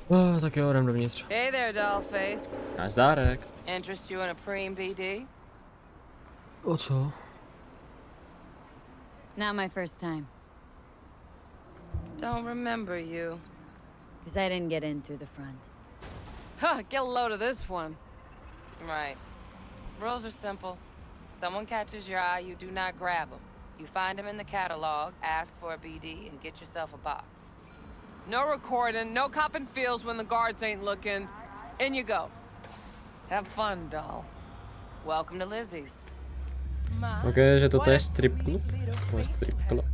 Tak jo, jdem dovnitř. Hey there, dollface. Nazdárek. Interest you in a preem BD? O co? Not my first time. Don't remember you. Because I didn't get in through the front. Huh, get a load of this one. Right. Rules are simple. Someone catches your eye, you do not grab them. You find them in the catalog, ask for a BD, and get yourself a box. No recording, no copping feels when the guards ain't looking. In you go. Have fun, doll. Welcome to Lizzie's. Ok, že toto je strip club. To je strip club.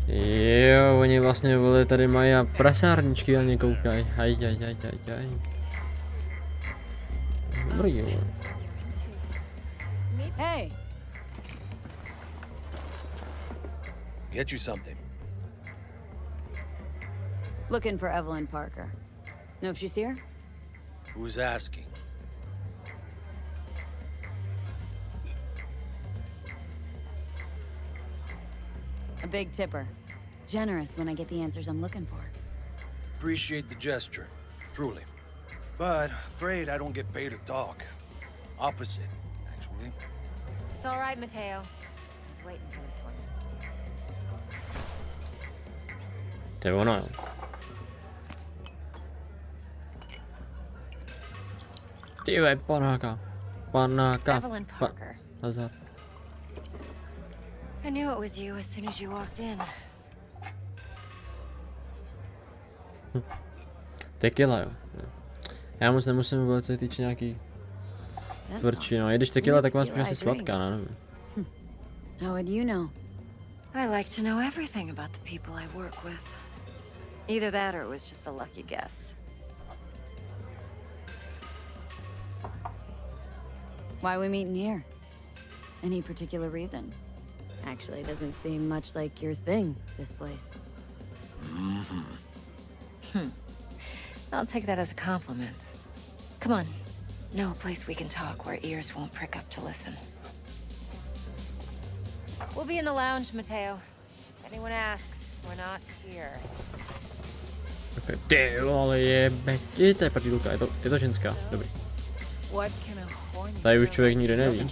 Jo, oni vlastně vole tady mají a prasárničky a mě koukají. Haj. Dobrý, jo. Hey! Get you something. Looking for Evelyn Parker. Know if she's here? Who's asking? A big tipper. Generous when I get the answers I'm looking for. Appreciate the gesture, truly. But afraid I don't get paid to talk. Opposite, actually. It's all right, Mateo. I was waiting for this one. To je ono, jo. Ty vej, panáka. Evelyn Parker. Nazar. I knew it was you as soon as you walked in. Tequila, jo. Já moc nemusím vůbec se týče nějaký tvrdší, no. I když tequila, tak má spíš asi sladká, ne? Nevím. How would you know? I like to know everything about the people I work with. Either that or it was just a lucky guess. Why are we meeting here? Any particular reason? Actually, it doesn't seem much like your thing, this place. I'll take that as a compliment. Come on. Know a place we can talk where ears won't prick up to listen. We'll be in the lounge, Mateo. If anyone asks, we're not here. Okay. Ty vole, jebe ti, to je prdílka, je to ženská, dobrý. Tady už člověk nikdy neví.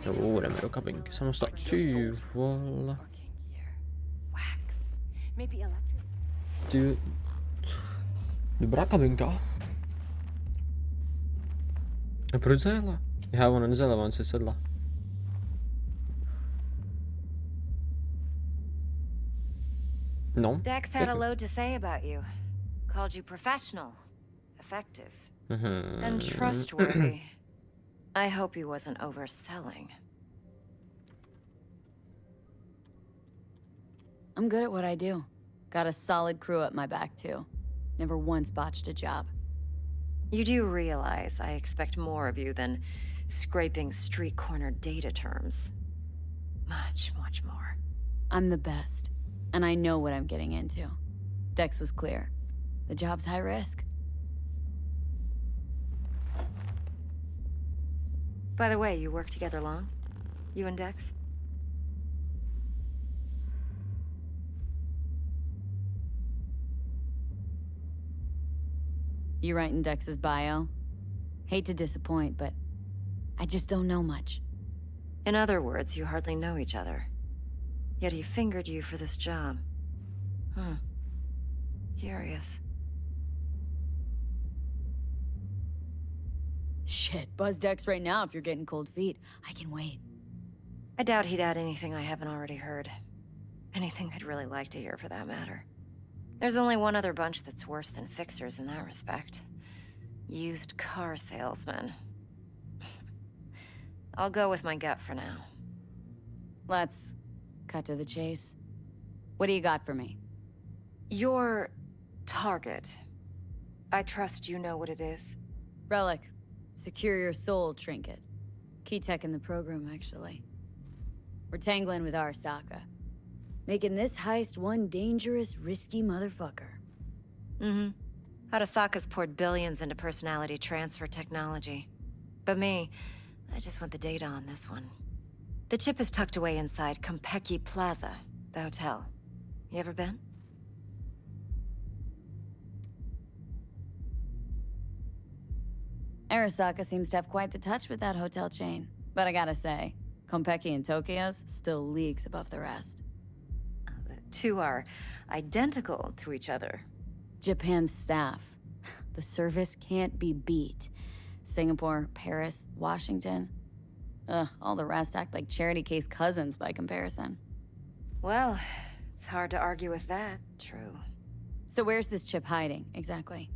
Jo, jdeme do kabinky, samostatně, ty vole. Ty... Dobrá kabinka. A proč zajela? Já ona nezajela, on se sedla. No. Dex had a load to say about you. Called you professional, effective, and trustworthy. I hope he wasn't overselling. I'm good at what I do. Got a solid crew at my back, too. Never once botched a job. You do realize I expect more of you than scraping street corner data terms. Much, much more. I'm the best, and I know what I'm getting into. Dex was clear. The job's high risk. By the way, you work together long? You and Dex? You writing Dex's bio? Hate to disappoint, but I just don't know much. In other words, you hardly know each other. Yet he fingered you for this job. Curious. Shit, buzz Dex right now if you're getting cold feet. I can wait. I doubt he'd add anything I haven't already heard. Anything I'd really like to hear, for that matter. There's only one other bunch that's worse than fixers in that respect. Used car salesmen. I'll go with my gut for now. Let's cut to the chase. What do you got for me? Your target. I trust you know what it is. Relic. Secure your soul trinket. Key tech in the program, actually. We're tangling with Arasaka. Making this heist one dangerous, risky motherfucker. Arasaka's poured billions into personality transfer technology. But me, I just want the data on this one. The chip is tucked away inside Konpeki Plaza, the hotel. You ever been? Arasaka seems to have quite the touch with that hotel chain. But I gotta say, Konpeki and Tokyo's still leagues above the rest. The two are identical to each other. Japan's staff. The service can't be beat. Singapore, Paris, Washington. Ugh, all the rest act like charity case cousins by comparison. Well, it's hard to argue with that, true. So where's this chip hiding, exactly?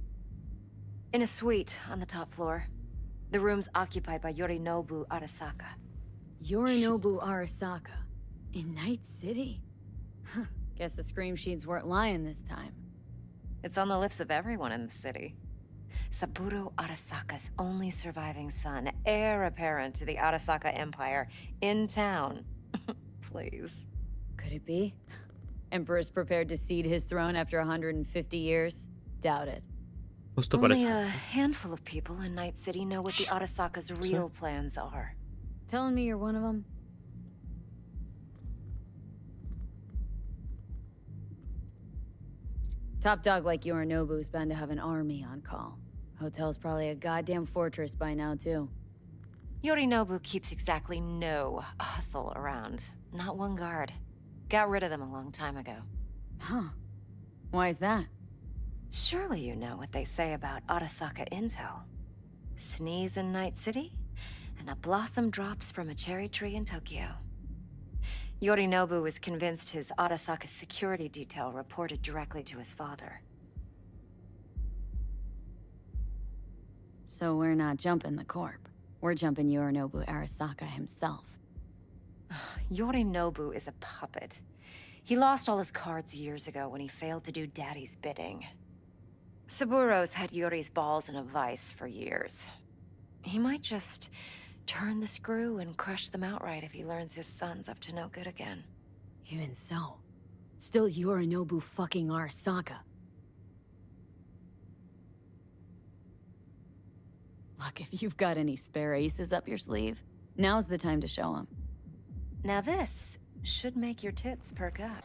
In a suite on the top floor. The room's occupied by Yorinobu Arasaka. Yorinobu Arasaka. In Night City? Huh, guess the scream sheets weren't lying this time. It's on the lips of everyone in the city. Saburo Arasaka's only surviving son, heir apparent to the Arasaka Empire, in town. Please. Could it be? Emperor's prepared to cede his throne after 150 years? Doubt it. Only a handful of people in Night City know what the Arasaka's real plans are. Telling me you're one of them? Top dog like Yorinobu's bound to have an army on call. Hotel's probably a goddamn fortress by now, too. Yorinobu keeps exactly no hustle around. Not one guard. Got rid of them a long time ago. Huh. Why is that? Surely you know what they say about Arasaka intel. Sneeze in Night City, and a blossom drops from a cherry tree in Tokyo. Yorinobu was convinced his Arasaka security detail reported directly to his father. So we're not jumping the corp. We're jumping Yorinobu Arasaka himself. Yorinobu is a puppet. He lost all his cards years ago when he failed to do Daddy's bidding. Saburo's had Yuri's balls in a vice for years. He might just turn the screw and crush them outright if he learns his son's up to no good again. Even so, it's still Yorinobu fucking Arasaka. Look, if you've got any spare aces up your sleeve, now's the time to show them. Now this should make your tits perk up.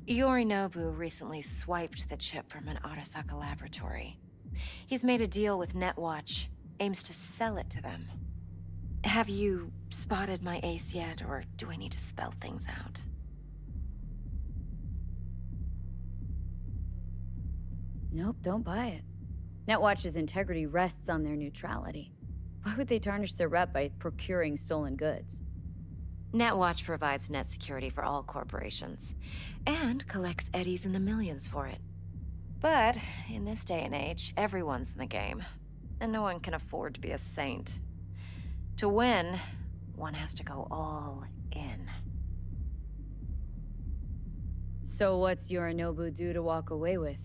Yorinobu recently swiped the chip from an Arasaka laboratory. He's made a deal with Netwatch, aims to sell it to them. Have you spotted my ace yet, or do I need to spell things out? Nope, don't buy it. Netwatch's integrity rests on their neutrality. Why would they tarnish their rep by procuring stolen goods? Netwatch provides net security for all corporations, and collects eddies in the millions for it. But in this day and age, everyone's in the game, and no one can afford to be a saint. To win, one has to go all in. So what's Yorinobu due to walk away with?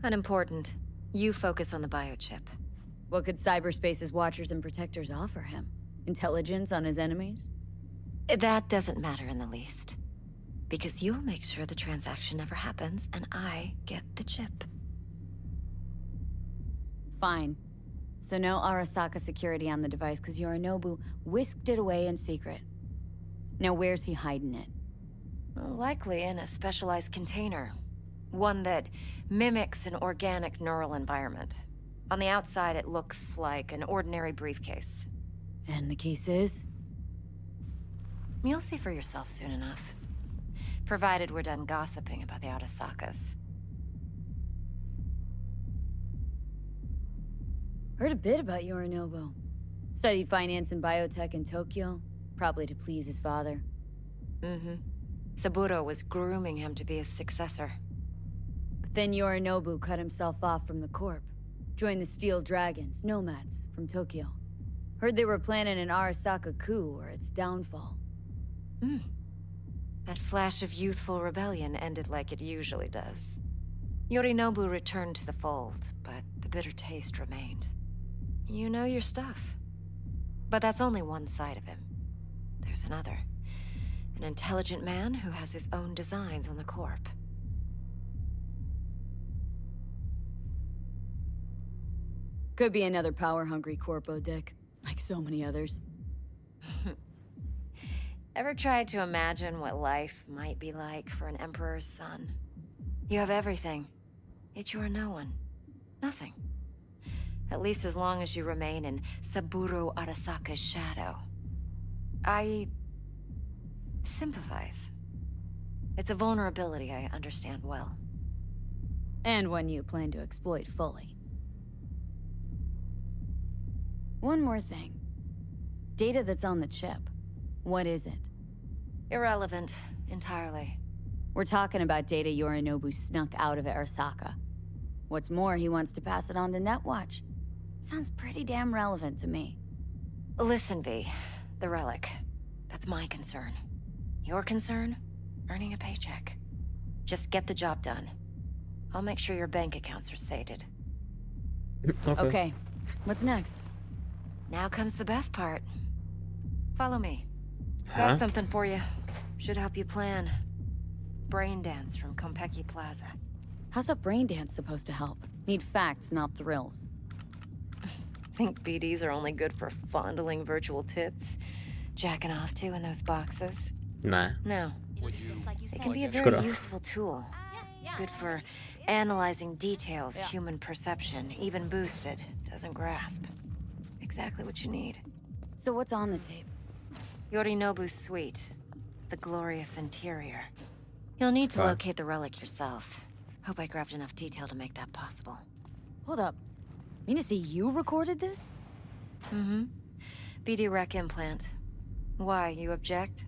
Unimportant. You focus on the biochip. What could cyberspace's watchers and protectors offer him? Intelligence on his enemies? That doesn't matter in the least. Because you'll make sure the transaction never happens, and I get the chip. Fine. So no Arasaka security on the device because Yorinobu whisked it away in secret. Now where's he hiding it? Well, likely in a specialized container. One that mimics an organic neural environment. On the outside, it looks like an ordinary briefcase. And the case is? You'll see for yourself soon enough. Provided we're done gossiping about the Arasakas. Heard a bit about Yorinobu. Studied finance and biotech in Tokyo, probably to please his father. Mm-hmm. Saburo was grooming him to be his successor. But then Yorinobu cut himself off from the Corp. Joined the Steel Dragons, nomads, from Tokyo. Heard they were planning an Arasaka coup or its downfall. That flash of youthful rebellion ended like it usually does. Yorinobu returned to the fold, but the bitter taste remained. You know your stuff. But that's only one side of him. There's another. An intelligent man who has his own designs on the Corp. Could be another power-hungry corpo dick, like so many others. Ever tried to imagine what life might be like for an emperor's son? You have everything, yet you are no one. Nothing. At least as long as you remain in Saburo Arasaka's shadow. I sympathize. It's a vulnerability I understand well. And one you plan to exploit fully. One more thing. Data that's on the chip. What is it? Irrelevant, entirely. We're talking about data Yorinobu snuck out of Arasaka. What's more, he wants to pass it on to Netwatch. Sounds pretty damn relevant to me. Listen, V. The relic. That's my concern. Your concern? Earning a paycheck. Just get the job done. I'll make sure your bank accounts are sated. Okay. What's next? Now comes the best part. Follow me. Huh? Got something for you. Should help you plan. Brain dance from Konpeki Plaza. How's a brain dance supposed to help? Need facts, not thrills. Think BDs are only good for fondling virtual tits? Jacking off to in those boxes? Nah. No. It can be a Škoda. very useful tool. Good for analyzing details human perception, even boosted, doesn't grasp. Exactly what you need. So what's on the tape? Yorinobu's suite. The glorious interior. You'll need to Wow. locate the relic yourself. Hope I grabbed enough detail to make that possible. Hold up. Mean to say you recorded this? Mm-hmm. BD rec implant. Why, you object?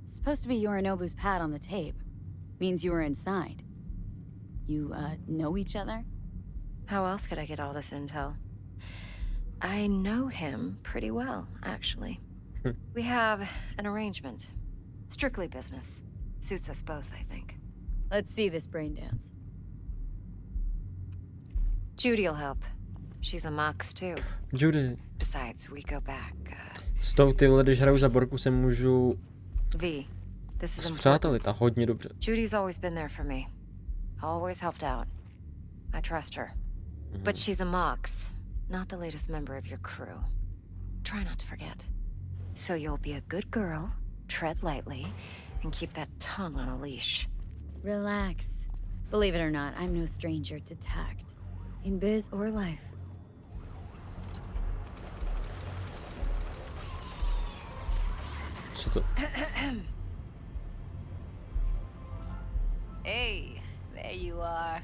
It's supposed to be Yorinobu's pad on the tape. Means you were inside. You, know each other? How else could I get all this intel? I know him pretty well, actually. We have an arrangement. Strictly business. Suits us both, I think. Let's see this brain dance. Judy'll help. She's a mox too. Judy. Besides, we go back. S tou ty vole, když hraju za Borku, se můžu V, this is important. spřátelit a hodně dobře. Judy's always been there for me. Always helped out. I trust her. But she's a mox, not the latest member of your crew. Try not to forget. So you'll be a good girl, tread lightly, and keep that tongue on a leash. Relax. Believe it or not, I'm no stranger to tact. In biz or life. Co to? Hey, there you are.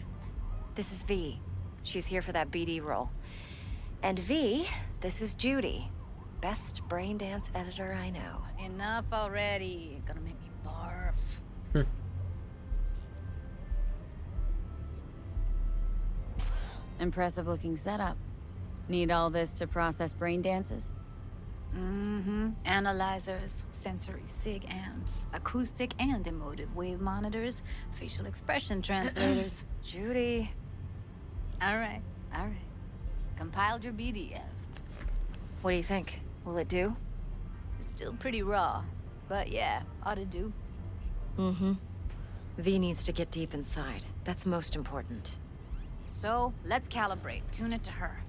This is V. She's here for that BD role. And V, this is Judy. Best brain dance editor I know. Enough already. You're gonna make me barf. Impressive looking setup. Need all this to process brain dances? Mm-hmm. Analyzers, sensory sig amps, acoustic and emotive wave monitors, facial expression translators. Judy. All right. Compiled your BDF. What do you think? Will it do? It's still pretty raw, but yeah, ought to do. Mm-hmm. V needs to get deep inside. That's most important. So, let's calibrate. Tune it to her.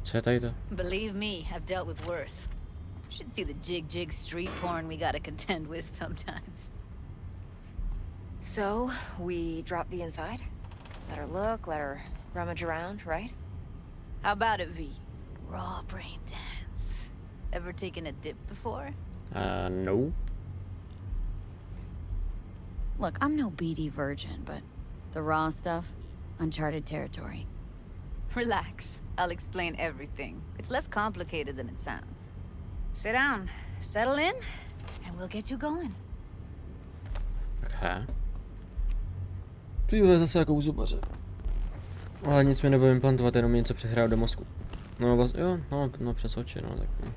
Co je tady to? Believe me, I've dealt with worse. Should see the jig street porn we gotta contend with sometimes. So, we drop V inside? Let her look, let her rummage around, right? How about it, V? Raw brain dance. Ever taken a dip before? No. Look, I'm no BD virgin, but the raw stuff, uncharted territory. Relax. I'll explain everything. It's less complicated than it sounds. Sit down, settle in, and we'll get you going. Okay. Tyhle zase jako u zubaře. Ale nic mi nebudu implantovat, jenom něco přehrát do mozku. No vlastně, jo, no přes oči, no tak no.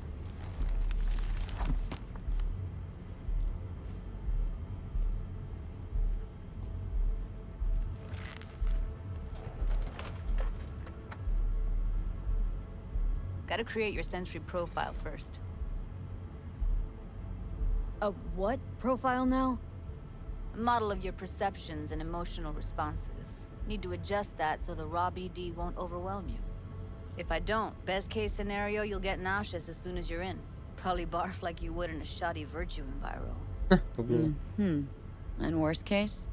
Gotta create your sensory profile first. A what profile now? A model of your perceptions and emotional responses. Need to adjust that so the raw BD won't overwhelm you. If I don't, best case scenario, you'll get nauseous as soon as you're in. Probably barf like you would in a shoddy virtue enviro. And worst case?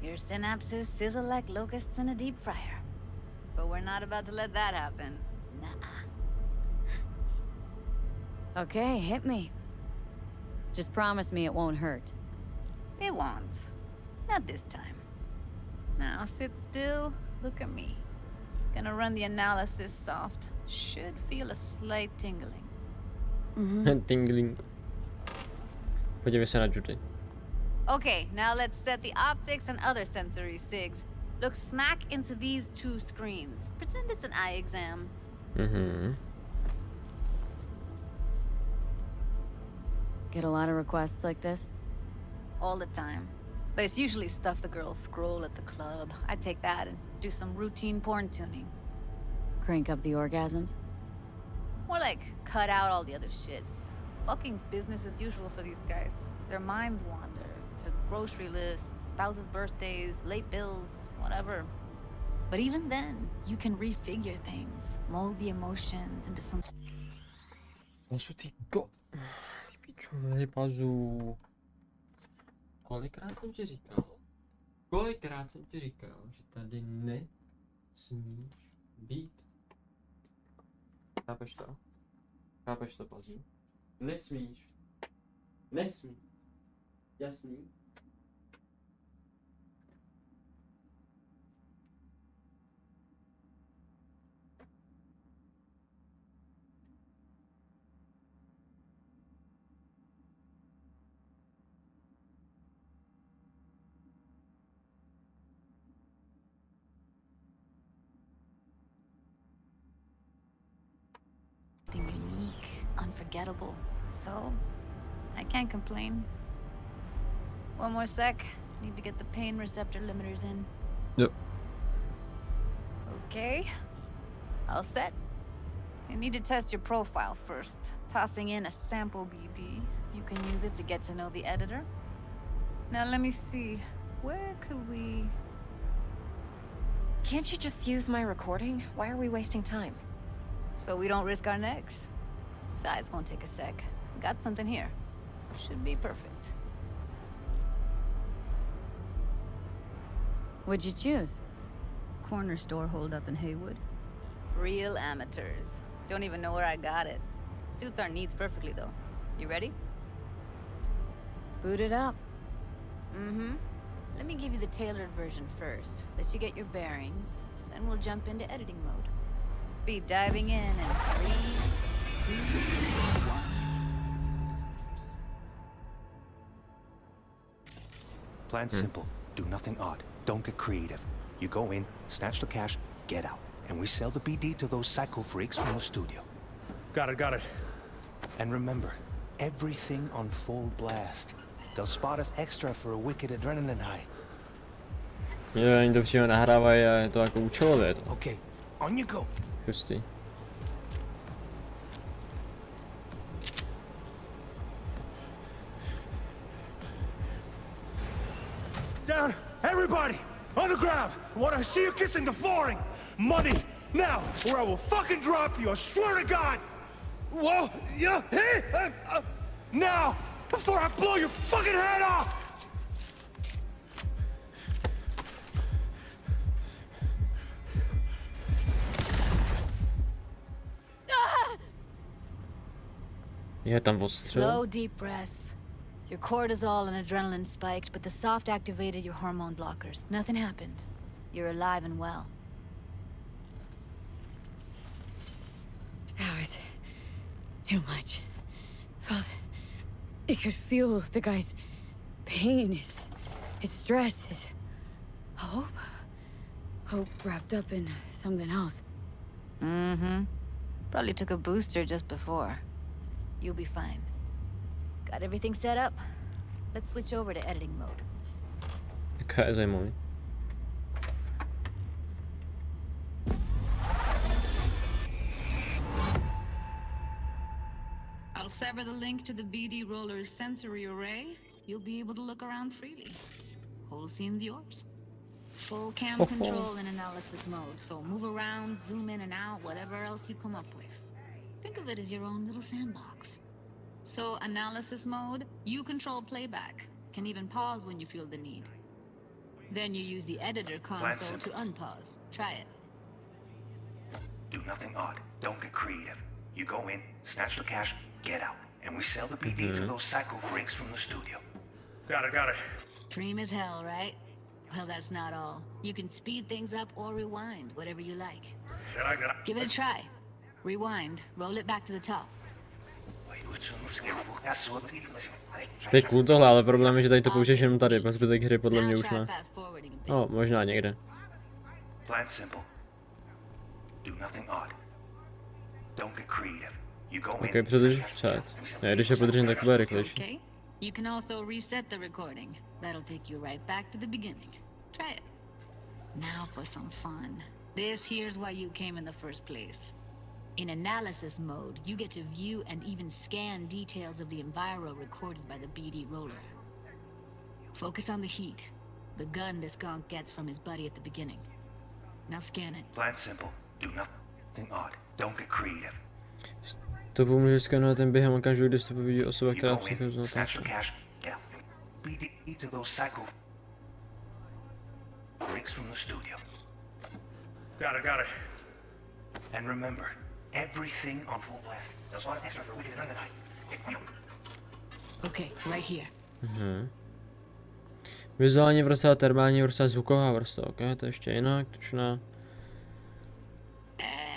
Your synapses sizzle like locusts in a deep fryer. But we're not about to let that happen. Nuh-uh. Okay, hit me. Just promise me it won't hurt. It won't. Not this time. Now sit still, look at me. Gonna run the analysis soft. Should feel a slight tingling. Tingling. Podívej se na Judy. Okay, now let's set the optics and other sensory sigs. Look smack into these two screens. Pretend it's an eye exam. Get a lot of requests like this? All the time. But it's usually stuff the girls scroll at the club. I take that and do some routine porn tuning. Crank up the orgasms? More like cut out all the other shit. Fucking's business as usual for these guys. Their minds wander to grocery lists, spouses' birthdays, late bills, whatever. But even then, you can refigure things, mold the emotions into something. Pazu, ty ko... Ty pičovej, Pazu. Kolikrát jsem ti říkal, že tady nesmíš být. Chápeš to? Chápeš to, Pazu? Nesmíš. Jasný? Unique, unforgettable. So, I can't complain. One more sec. Need to get the pain receptor limiters in. Yep. Okay. All set. You need to test your profile first. Tossing in a sample BD. You can use it to get to know the editor. Now let me see. Where could we... Can't you just use my recording? Why are we wasting time? So we don't risk our necks. Sides won't take a sec. Got something here. Should be perfect. What'd you choose? Corner store hold up in Haywood. Real amateurs. Don't even know where I got it. Suits our needs perfectly though. You ready? Boot it up. Let me give you the tailored version first. Let you get your bearings. Then we'll jump into editing mode. Be diving in 3, 2, 1. Plan simple. Do nothing odd. Don't get creative. You go in, snatch the cash, get out. And we sell the BD to those psycho freaks from the studio. Got it. And remember, everything on full blast. They'll spot us extra for a wicked adrenaline high. Jo, oni to přímo nahrávají a je to jako účelově to. Okay, on you go. Hustý. Down, everybody! On the ground! I want to see you kissing the flooring! Money! Now, or I will fucking drop you, I swear to God! Whoa! Yeah! Hey! Now! Before I blow your fucking head off! Je tam odstřel. Slow, deep breaths. Your cortisol and adrenaline spiked, but the soft activated your hormone blockers. Nothing happened. You're alive and well. That was too much. Felt it could feel the guy's pain, his stress, his hope. Hope wrapped up in something else. Mm-hmm. Probably took a booster just before. You'll be fine. Got everything set up? Let's switch over to editing mode. Okay, zajímavý. I'll sever the link to the BD roller's sensory array. You'll be able to look around freely. Whole scene's yours. Full cam control in analysis mode, so move around, zoom in and out, whatever else you come up with. Think of it as your own little sandbox. So, analysis mode, you control playback. Can even pause when you feel the need. Then you use the editor console to unpause. Try it. Do nothing odd. Don't get creative. You go in, snatch the cash, get out. And we sell the BD to those psycho freaks from the studio. Got it. Cream as hell, right? Well, that's not all. You can speed things up or rewind, whatever you like. Give it a try. Rewind, roll it back to the top. To je cool tohle, ale problém je, že tady to použiješ jenom tady, pak zbytek hry podle mě Now už try ne. fast forwarding a bit. No, možná někde. Plan simple. Do nothing odd. Don't get creative. You go Ok, in. předeš před. Ne, když je podržím, tak bude rychlejší. Okay. You can also reset the recording. That'll take you right back to the beginning. Try it. Now for some fun. This here's why you came in the first place. In analysis mode, you get to view and even scan details of the enviro recorded by the BD roller. Focus on the heat, the gun this gonk gets from his buddy at the beginning. Now scan it. Plan simple. Do nothing odd. Don't get creative. To pomůže skanovat ten během okamžiku, když to povidí osoba, You která go in, přichází na snatch the táčku. cash, get out. BD to those psycho freaks from the studio. Got it. And remember, everything on full blast. There's a lot of extra for we did another night. Okay, right here. Vizuální vrstva, termální vrstva, zvuková vrstva, ok, to je ještě jinak, tučná.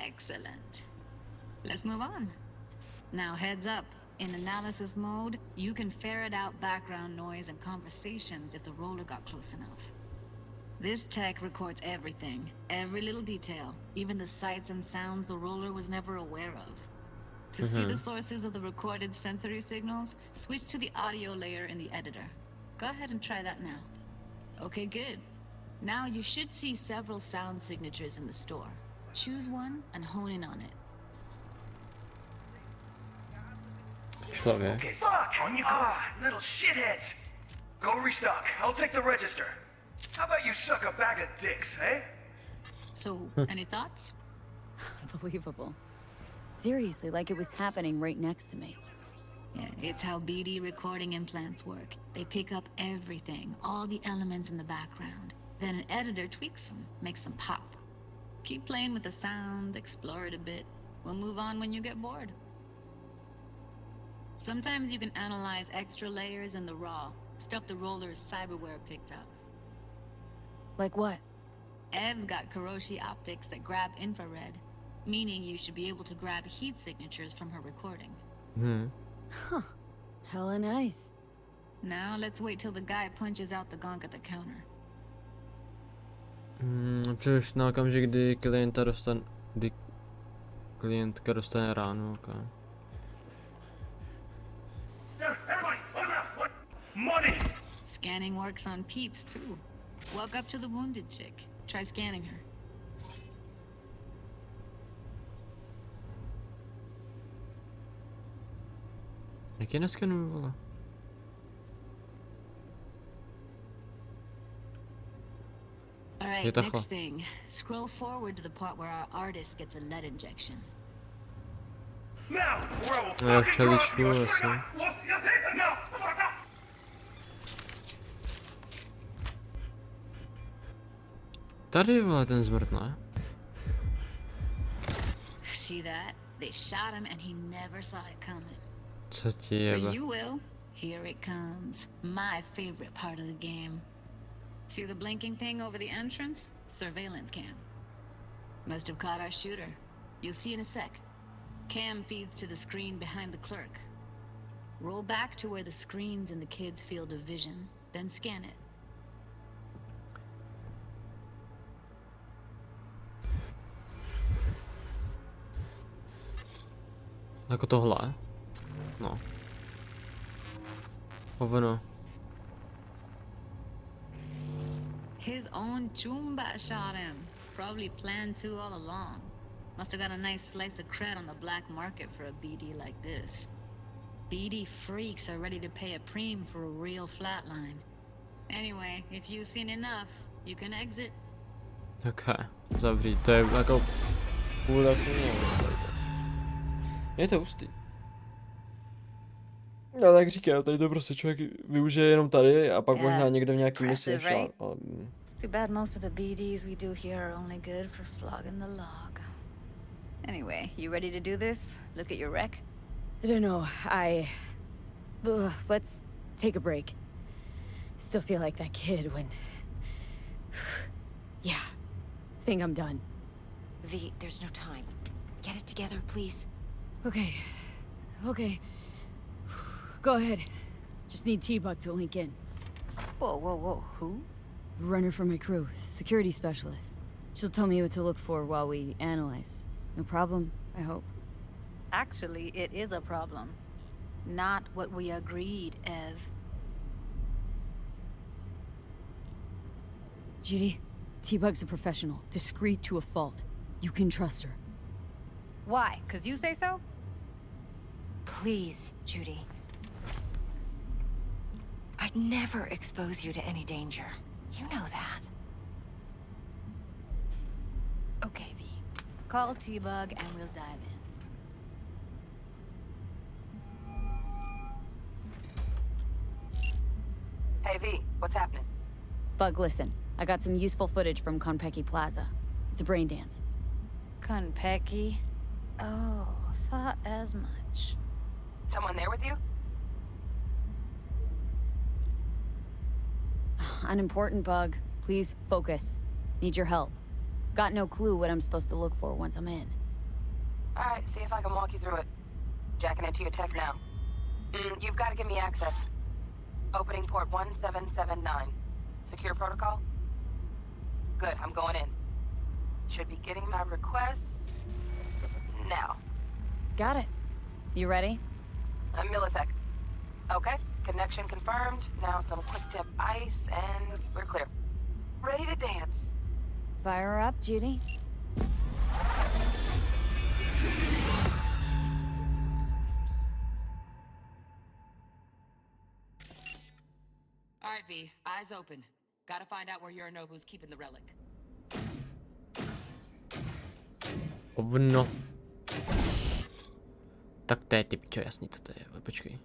Excellent. Let's move on. Now heads up. In analysis mode, you can ferret out background noise and conversations if the roller got close enough. This tech records everything, every little detail, even the sights and sounds the roller was never aware of. To see the sources of the recorded sensory signals, switch to the audio layer in the editor. Go ahead and try that now. Okay, good. Now you should see several sound signatures in the store. Choose one and hone in on it. Člověk. Okay, fuck! On you go! Little shitheads! Go restock. I'll take the register. How about you suck a bag of dicks, eh? So, any thoughts? Unbelievable. Seriously, like it was happening right next to me. Yeah, it's how BD recording implants work. They pick up everything, all the elements in the background. Then an editor tweaks them, makes them pop. Keep playing with the sound, explore it a bit. We'll move on when you get bored. Sometimes you can analyze extra layers in the raw, stuff the roller's cyberware picked up. Like what? Ev's got Kiroshi optics that grab infrared, meaning you should be able to grab heat signatures from her recording. Huh. Hella nice. Now let's wait till the guy punches out the gonk at the counter. Přeš na okamžik, kdy klientka dostane ránu, ok. Everybody, money! Scanning works on peeps too. Walk up to the wounded chick. Try scanning her. Jak je neskanuju, vole? Alright, takhle. next thing. Scroll forward to the part where our artist gets a lead injection. Now, or I will No, já fucking včeličku drop you, asi. Look, you take it now. Fuck up. Tady vole ten zmrt, ne? See that? They shot him and he never saw it coming. Co ti But jebe? you will. Here it comes. My favorite part of the game. See the blinking thing over the entrance? Surveillance cam. Must have caught our shooter. You'll see in a sec. Cam feeds to the screen behind the clerk. Roll back to where the screen's in the kid's field of vision, then scan it. Jako tohle? No. Hovno. His own Chumba shot him. Probably planned to all along. Must have got a nice slice of cred on the black market for a BD like this. BD freaks are ready to pay a preem for a real flatline. Anyway, if you've seen enough, you can exit. Ok, zavřít, to je jako půl takový. Je to hustý. No tak říkám, tady to prostě člověk využije jenom tady a pak možná někde v nějaký misi Impressive, right? ale... It's too bad most of the BDs we do here are only good for flogging the log. Anyway, you ready to do this? Look at your wreck? I don't know. Let's take a break. Still feel like that kid when... Yeah. Think I'm done. V, there's no time. Get it together, please. Okay. Okay. Go ahead. Just need T-Bug to link in. Whoa, whoa, whoa. Who? Runner for my crew. Security specialist. She'll tell me what to look for while we analyze. No problem, I hope. Actually, it is a problem. Not what we agreed, Ev. Judy, T-Bug's a professional. Discreet to a fault. You can trust her. Why? 'Cause you say so? Please, Judy. I'd never expose you to any danger. You know that. Okay, V. Call T-Bug and we'll dive in. Hey, V, what's happening? Bug, listen. I got some useful footage from Konpeki Plaza. It's a brain dance. Konpeki? Oh, thought as much. Someone there with you? Unimportant, Bug. Please focus. Need your help. Got no clue what I'm supposed to look for once I'm in. All right, see if I can walk you through it. Jacking into your tech now. You've got to give me access. Opening port 1779. Secure protocol? Good, I'm going in. Should be getting my request now. Got it. You ready? A millisec. Okay, connection confirmed. Now some quick tip ice and we're clear. Ready to dance. Fire her up, Judy. All right, V. Eyes open. Gotta find out where Yorinobu's keeping the relic. Ovno. Tak to je ty pičo, jasný, co to je, počkej.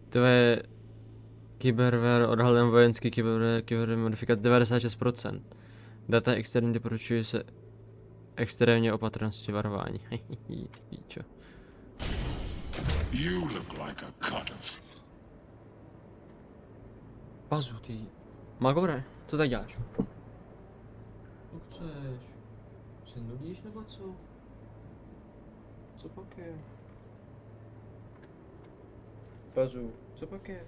To je kyberware, odhalen vojenský kyber modifikat 96%. Data externí doporučují se extrémně opatrnosti varování. Pičo. You look like a cut of... Pazu, ty. Magore, co tady děláš? Co chceš? Se nudíš nebo co? Co pak je? Pazu, co pak je?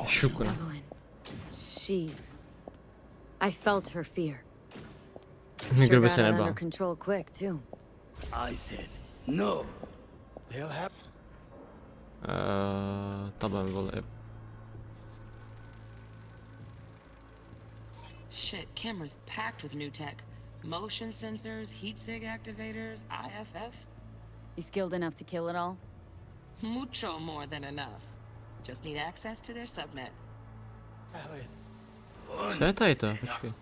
Šukna. Evelyn. She. I felt her fear. Nikdo by got se it nebál. under control quick, too. I said no. They'll have. Tabem voleb. Shit, camera's packed with new tech. Motion sensors, heat sig activators, IFF. You skilled enough to kill it all? Mucho more than enough. Just need access to their subnet. Co je tady to? Počkej.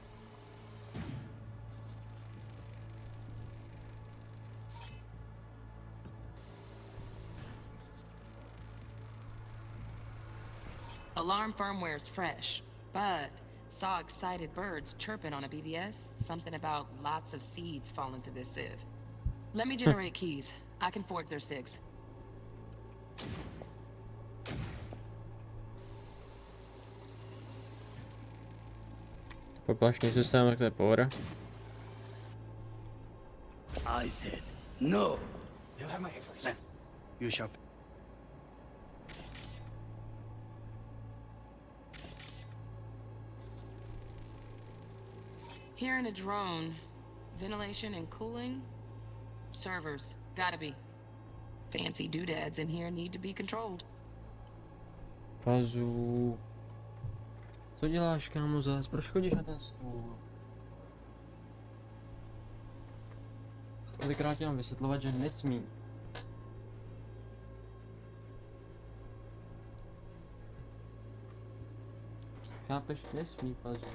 Alarm firmware's fresh, but saw excited birds chirping on a BBS. Something about lots of seeds falling to this sieve. Let me generate keys. I can forge their SIGs. Poplašný systém, tak to je pohoda. I said no. They'll have my info. You shall. Hearing a drone. Ventilation and cooling? Servers. Gotta be. Fancy doodads in here need to be controlled. Pazu. Co děláš, kámo, zas? Proč chodíš na ten stůl? Kolikrát ti mám vysvětlovat, že nesmí. Chápeš? Nesmí, Pazu.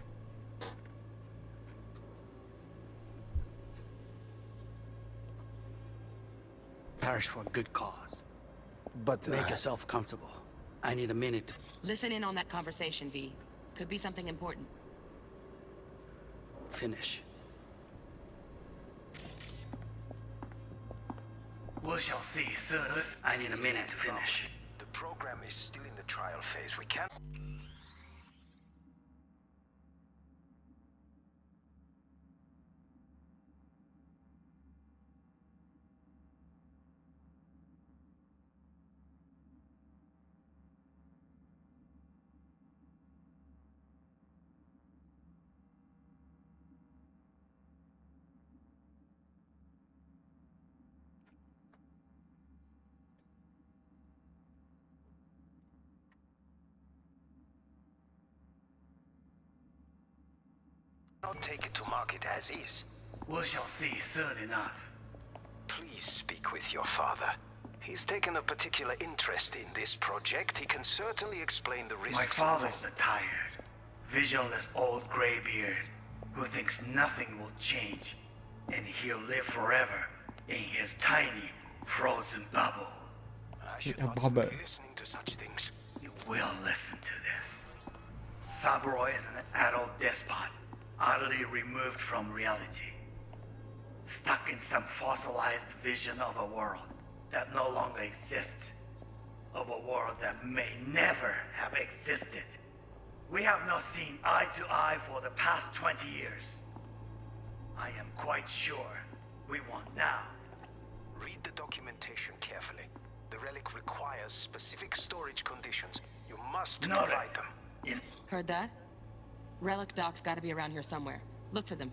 Parish for a good cause. But make yourself comfortable. I need a minute. Listen in on that conversation, V. Could be something important. Finish. We shall see soon. I need a minute to finish. The program is still in the trial phase. We can't. Not take it to market as is. We shall see soon enough. Please speak with your father. He's taken a particular interest in this project. He can certainly explain the risks. My father's a tired, visionless old graybeard who thinks nothing will change, and he'll live forever in his tiny, frozen bubble. I should not be listening to such things. You will listen to this. Saburo is an adult despot, utterly removed from reality. Stuck in some fossilized vision of a world that no longer exists. Of a world that may never have existed. We have not seen eye to eye for the past 20 years. I am quite sure we want now. Read the documentation carefully. The relic requires specific storage conditions. You must provide them. Heard that? Relic docs gotta be around here somewhere. Look for them.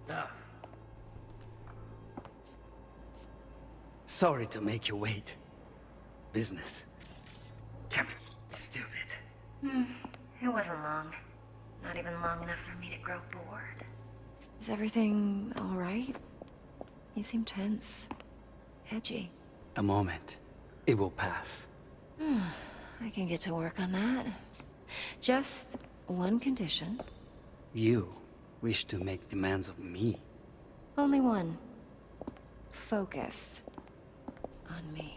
No. Sorry to make you wait. Business. Can't be stupid. It wasn't long. Not even long enough for me to grow bored. Is everything all right? You seem tense. Edgy. A moment. It will pass. I can get to work on that. Just one condition. You wish to make demands of me. Only one. Focus on me.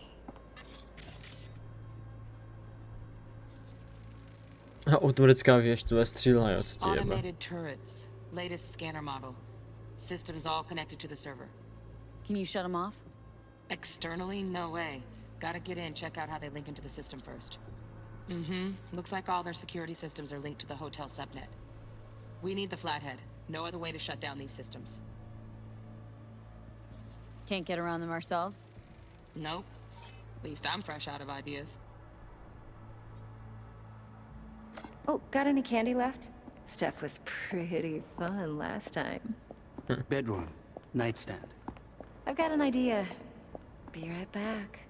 Automatická věž, tvoje střílá, jo, co ti jebe. Automated turrets. Latest scanner model. Systems all connected to the server. Can you shut them off? Externally, no way. Gotta get in, check out how they link into the system first. Looks like all their security systems are linked to the hotel subnet. We need the flathead. No other way to shut down these systems. Can't get around them ourselves? Nope. At least I'm fresh out of ideas. Oh, got any candy left? Stuff was pretty fun last time. Bedroom, nightstand. I've got an idea. Be right back.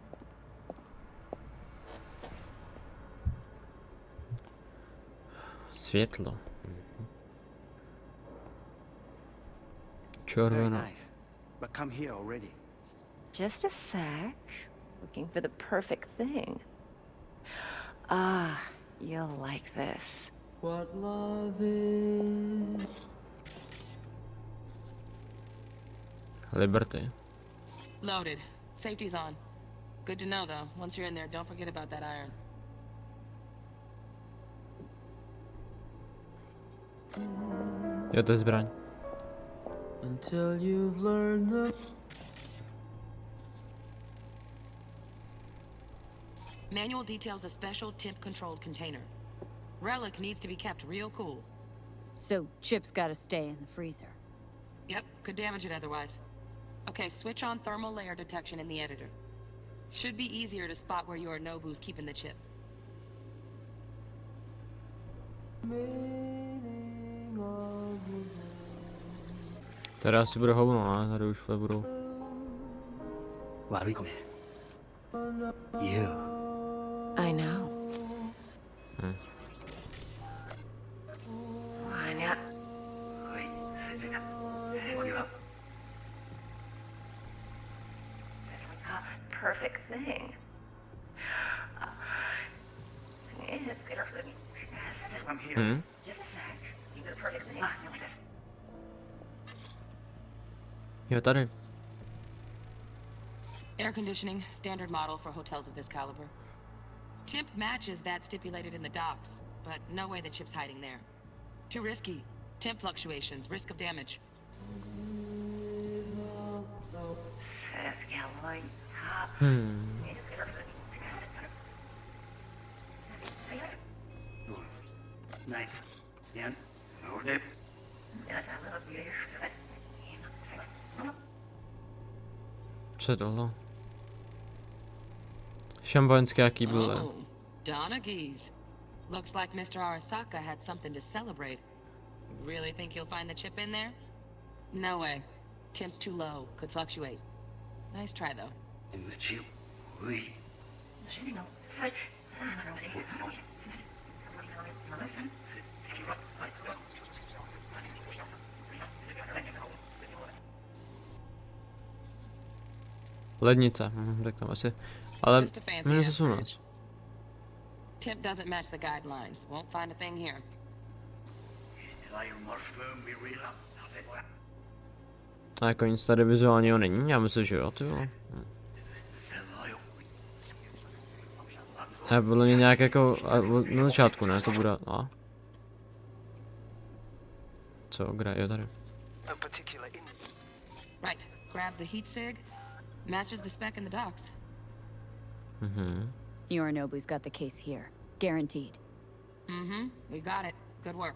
Světlo. Very Červená. nice. But come here already. Just a sec. Looking for the perfect thing. Ah, you'll like this. What love is. Liberty. Loaded. Safety's on. Good to know, though. Once you're in there, don't forget about that iron. Jo, to je zbraň. Until you've learned the... Manual details a special temp-controlled container. Relic needs to be kept real cool. So, Chip's gotta stay in the freezer. Yep, could damage it otherwise. Okay, switch on thermal layer detection in the editor. Should be easier to spot where your Nobu's keeping the chip. Tady asi bude hovno, ne? Tady už budou. You. I know. Hm. Perfect thing. I'm here. Hm? Just a sec. You got a perfect thing. Jo, tady. Air conditioning, standard model for hotels of this caliber. Temp matches that stipulated in the docs, but no way the chip's hiding there. Too risky. Temp fluctuations, risk of damage. Nice. Scan. Loaded. Co je tohle? Šampaňské jaký bylo. Oh, Donna Geese. Looks like Mr. Arasaka had something to celebrate. Really think you'll find the chip in there? No way. Temp's too low. Could fluctuate. Nice try, though. In the chip. Oui. Lednice, tak tam asi. Ale Just a fancy můžeme se ass sunout. fridge. Temp doesn't match the guidelines. Won't find a thing here. A jako nic tady vizuálního není, já myslím, že jo, ty vole. A podle mě nějak jako, na začátku ne, to bude, a? Co, kde, jo tady. Right. Grab the heat sig. Matches the spec in the docs. Mhm. Yorinobu's got the case here. Guaranteed. Mm-hmm. We got it. Good work.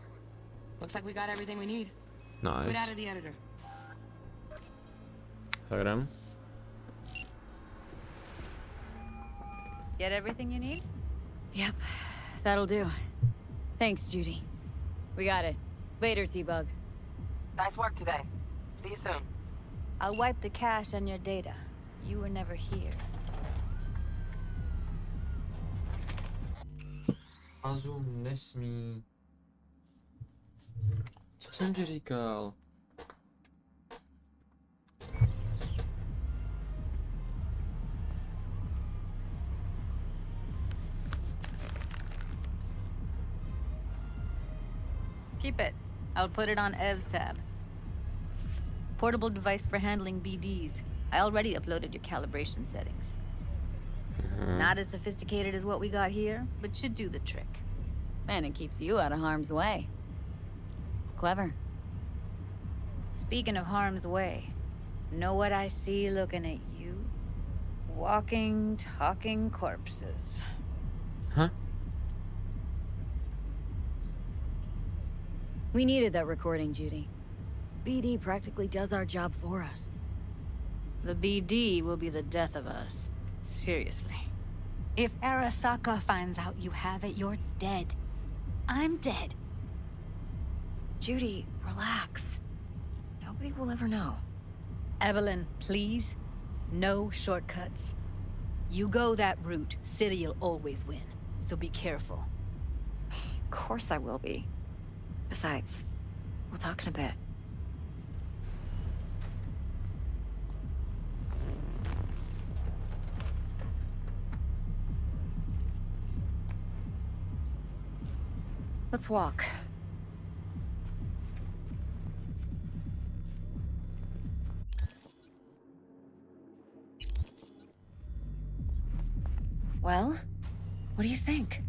Looks like we got everything we need. Put out Nice. of the editor. Tak jdem. Get everything you need? Yep, that'll do. Thanks, Judy. We got it. Later, T-Bug. Nice work today. See you soon. I'll wipe the cache on your data. You were never here. Azum nesmí. Co jsem ti říkal? Keep it. I'll put it on Ev's tab. Portable device for handling BDs. I already uploaded your calibration settings. Not as sophisticated as what we got here, but should do the trick. And it keeps you out of harm's way. Clever. Speaking of harm's way, know what I see looking at you? Walking, talking corpses. Huh? We needed that recording, Judy. BD practically does our job for us. The BD will be the death of us. Seriously. If Arasaka finds out you have it, you're dead. I'm dead. Judy, relax. Nobody will ever know. Evelyn, please. No shortcuts. You go that route, City'll always win. So be careful. Of course I will be. Besides, we'll talk in a bit. Let's walk. Well, what do you think?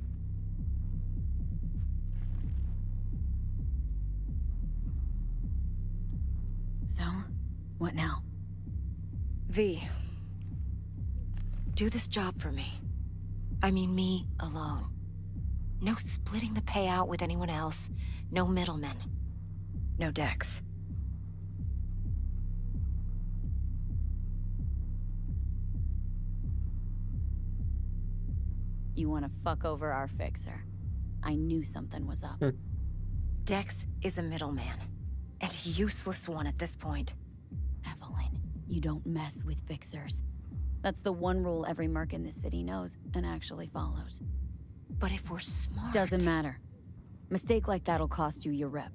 So, what now? V, do this job for me. I mean me alone. No splitting the payout with anyone else. No middlemen. No Dex. You want to fuck over our fixer. I knew something was up. Dex is a middleman. And a useless one at this point. Evelyn, you don't mess with fixers. That's the one rule every merc in this city knows and actually follows. But if we're smart... Doesn't matter. Mistake like that'll cost you your rep.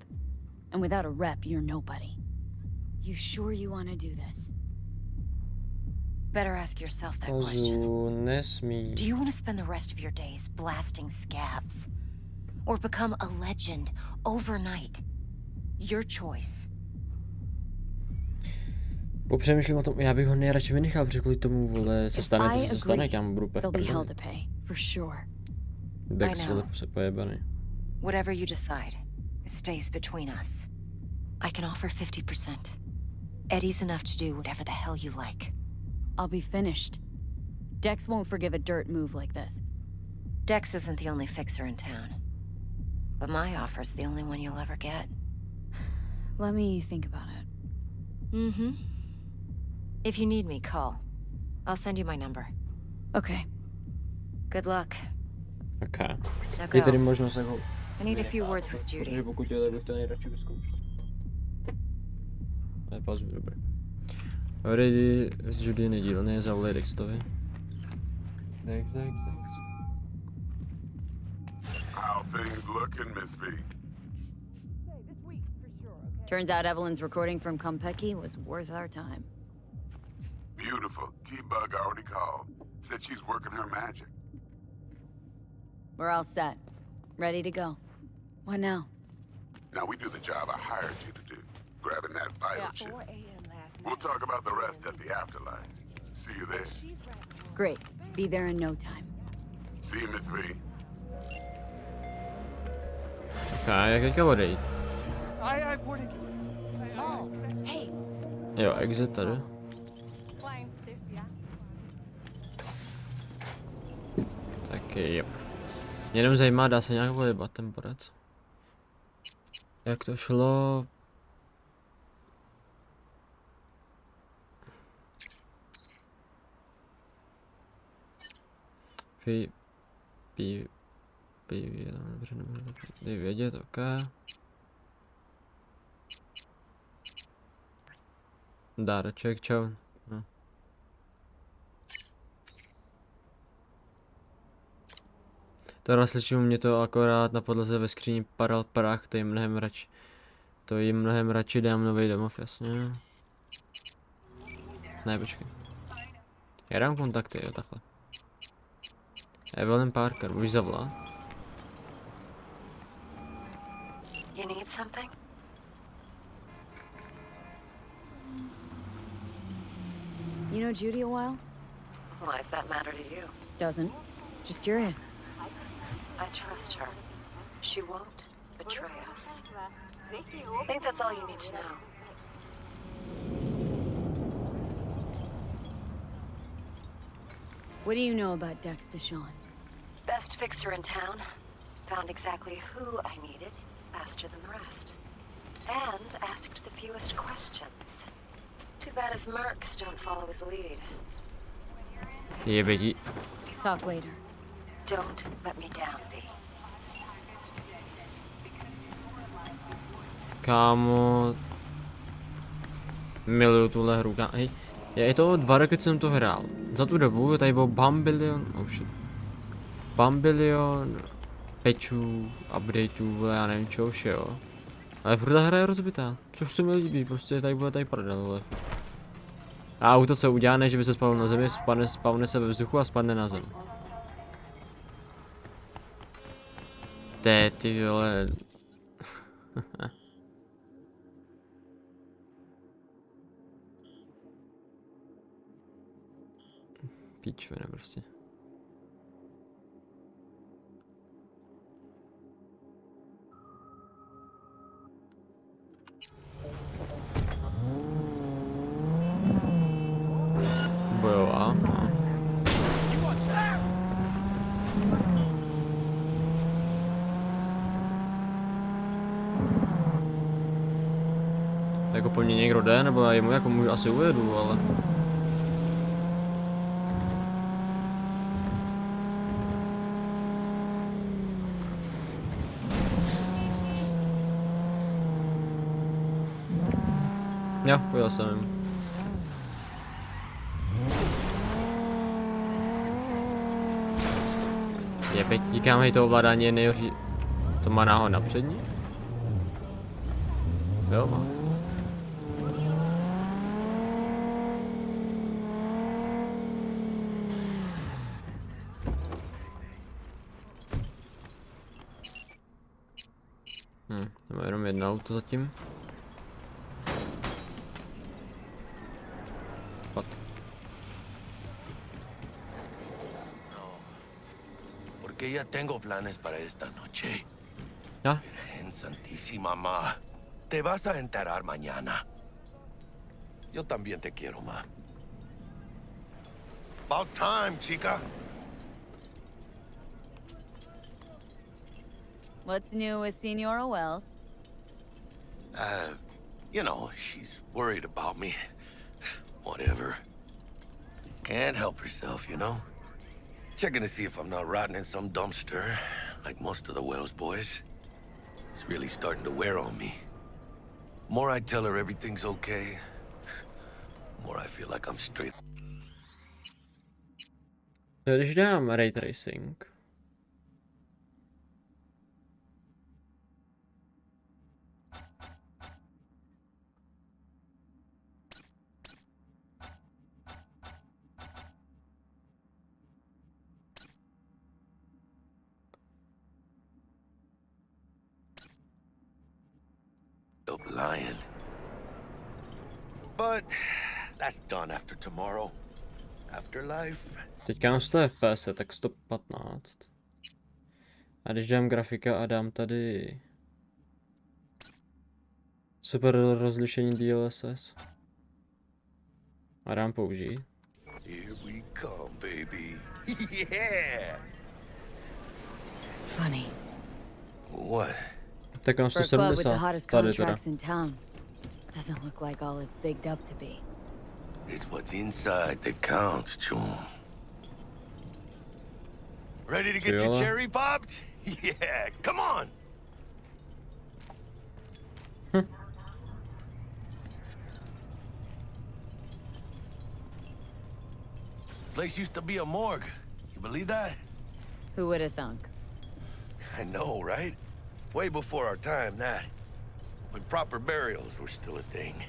And without a rep, you're nobody. You sure you want to do this? Better ask yourself that question. Nesmí. Do you want to spend the rest of your days blasting scavs? Or become a legend overnight? Your choice. Popřemýšlím o tom, já bych ho nejradši vynechal, protože kvůli tomu, vole, se stane to, co se stane, já mu budu úplně v prdeli. Dex, vole, se pojebaný. Whatever you decide, it stays between us. I can offer 50%. Eddie's enough to do whatever the hell you like. I'll be finished. Dex won't forgive a dirt move like this. Dex isn't the only fixer in town. But my offer's the only one you'll ever get. Let me think about it. Mm-hmm. If you need me, call. I'll send you my number. Okay. Good luck. Okay. Now Je tady go. možnost jako... I need a few words with Judy. Protože pokud jo, tak bych to nejradši vyzkoušel. Ale pauzu, dobrý. Ready z Judy nedílné, zavolej Dextovi. Dex. How things looking, Miss V? Turns out Evelyn's recording from Konpeki was worth our time. Beautiful. T-Bug already called. Said she's working her magic. We're all set. Ready to go. What now? Now we do the job I hired you to do. Grabbing that vital chip. We'll talk about the rest at the afterlife. See you there. Great. Be there in no time. See you, Miss V. Okay, jak teďka odejít? Oh, hey. Jo, exit tady. Taky jo. Mě jenom zajímá, dá se nějak pojebat ten borec. Jak to šlo? Dobře, nemůžu to vědět, ok. Dáreček, čau. No. Tohle slyším, mě to akorát na podlaze ve skříni padal prach, to jim mnohem radši dám nový domov, jasně. Ne, počkej. Já dám kontakty, jo, takhle. Evelyn Parker, můžeš zavolat? You need something? You know Judy a while? Why does that matter to you? Doesn't. Just curious. I trust her. She won't betray us. I think that's all you need to know. What do you know about Dex Deshawn? Best fixer in town. Found exactly who I needed faster than the rest. And asked the fewest questions. Too bad his mercs don't follow his lead. Jebedi. Talk later. Don't let me down, V. Kámo, miluju tuhle hru. Hej, je to 2 roky, co jsem to hrál. Za tu dobu tady bylo bambilion patchů, updateů, já nevím čeho všeho. Ale furt ta hra je rozbitá, což se mi líbí, prostě tady bude tady prdel. A auto co udělá, ne, že by se spadl na zemi, spavne se ve vzduchu a spadne na zem. Ty vole. Píčvene prostě. Bojová. Jako po mně někdo jde, nebo já jemu jako můžu asi ujedu, ale... Jo, pojel jsem jim. Jebek, díkám, hej, to ovládání je nejhorší. To má náhod na přední? Jo, má. To má jenom jedno auto zatím. Pat. Porque ya tengo planes para esta noche. ¿Ya? Virgen Santísima, ma. Te vas a enterar mañana. Yo también te quiero, ma. About time, chica. What's new with Senora Wells? You know, she's worried about me. Whatever. Can't help herself, you know? Checking to see if I'm not rotting in some dumpster, like most of the Wells boys. It's really starting to wear on me. More I tell her everything's okay, more I feel like I'm straight. Když dám ray tracing. Lying. But that's done after tomorrow. Afterlife. Teďka mám 100 FPS, tak 115. A když dám grafika a dám tady super rozlišení DLSS a dám použít. Here we come, baby. Yeah. Funny. What? Tak mám For a club with the hottest 170 tady teda. contracts in town, doesn't look like all it's bigged up to be. It's what's inside that counts, Chum. Ready to get your cherry popped? Yeah, come on. Place used to be a morgue. You believe that? Who would have thunk? I know, right? Way before our time, that. When proper burials were still a thing.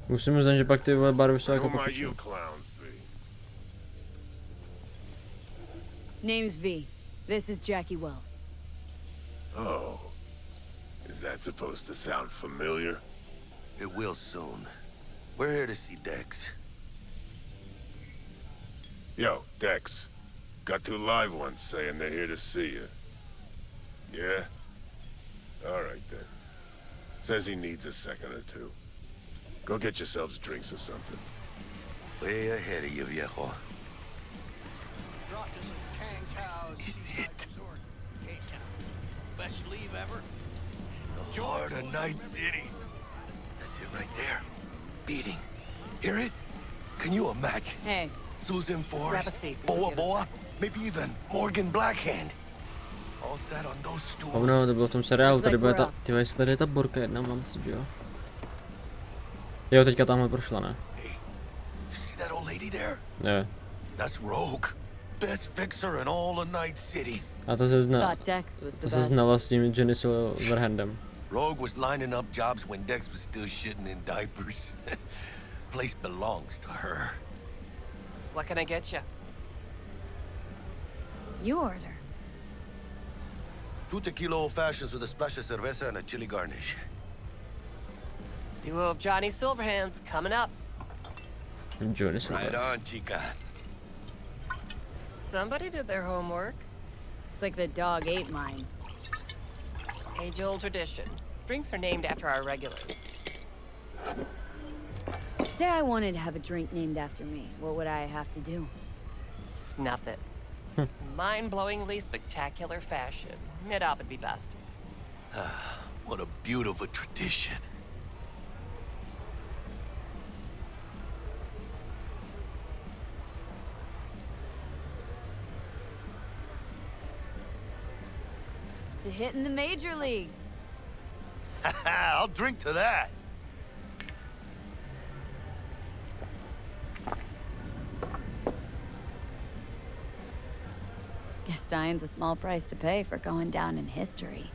Musím uznat, že pak ty barvy jsou jako popičné. Name's V. This is Jackie Wells. Oh. Is that supposed to sound familiar? It will soon. We're here to see Dex. Yo, Dex. Got 2 live ones saying they're here to see you. Yeah? Alright then. Says he needs a second or 2. Go get yourselves drinks or something. Way ahead of you, viejo. This is it. Best leave ever. The heart of Night City. That's it right there. Beat it. Hear it? Can you imagine? Hey. Susan Grab a Forrest, seat. Boa Give us Boa, maybe even Morgan Blackhand. All sat on those stools. No, to bylo v tom seriálu, tady bude ta, Like ty jestli tady je ta borka jedna, mám pocit, jo. Jo, teďka tamhle prošla, ne? Hey, you see that old lady there? Ne. That's Rogue. Best fixer in all of Night City. A to se zná. Thought Dex was the To se best. znala s tím Jenny Silverhandem. Rogue was lining up jobs when Dex was still shitting in diapers. Place belongs to her. What can I get you? You order. 2 tequila old fashions with a splash of cerveza and a chili garnish. Duo of Johnny Silverhands coming up. Johnny Right Silverhand. on, chica. Somebody did their homework. It's like the dog ate mine. Age-old tradition. Drinks are named after our regulars. Say I wanted to have a drink named after me. What would I have to do? Snuff it. Mind-blowingly spectacular fashion. Mid-op would be best. What a beautiful tradition. To hit in the major leagues. I'll drink to that. Guess dying's a small price to pay for going down in history.